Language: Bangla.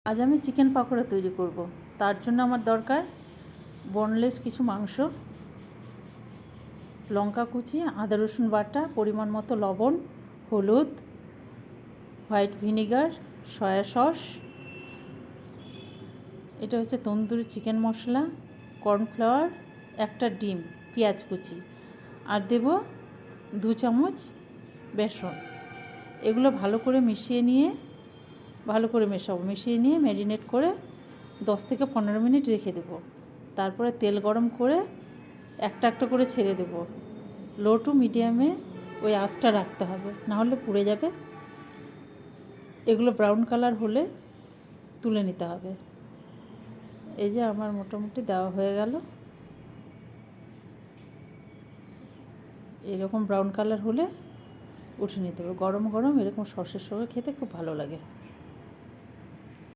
আজ আমি চিকেন পাকোড়া তৈরি করব। তার জন্য আমার দরকার বোনলেস কিছু মাংস, লঙ্কা কুচি, আদা রসুন বাটা, পরিমাণ মতো লবণ, হলুদ, হোয়াইট ভিনিগার, সয়া সস, এটা হচ্ছে তন্দুরি চিকেন মশলা, কর্নফ্লাওয়ার, একটা ডিম, পেঁয়াজ কুচি, আর দেব 2 চামচ বেসন। এগুলো ভালো করে মিশিয়ে নিয়ে মেশাবো। মিশিয়ে নিয়ে ম্যারিনেট করে 10 থেকে 15 মিনিট রেখে দেবো। তারপরে তেল গরম করে একটা একটা করে ছেড়ে দেবো। লো টু মিডিয়ামে ওই আঁচটা রাখতে হবে, না হলে পুড়ে যাবে। এগুলো ব্রাউন কালার হলে তুলে নিতে হবে। এই যে আমার মোটামুটি দেওয়া হয়ে গেল। এরকম ব্রাউন কালার হলে উঠে নিতে হবে। গরম গরম এরকম সসের সঙ্গে খেতে খুব ভালো লাগে।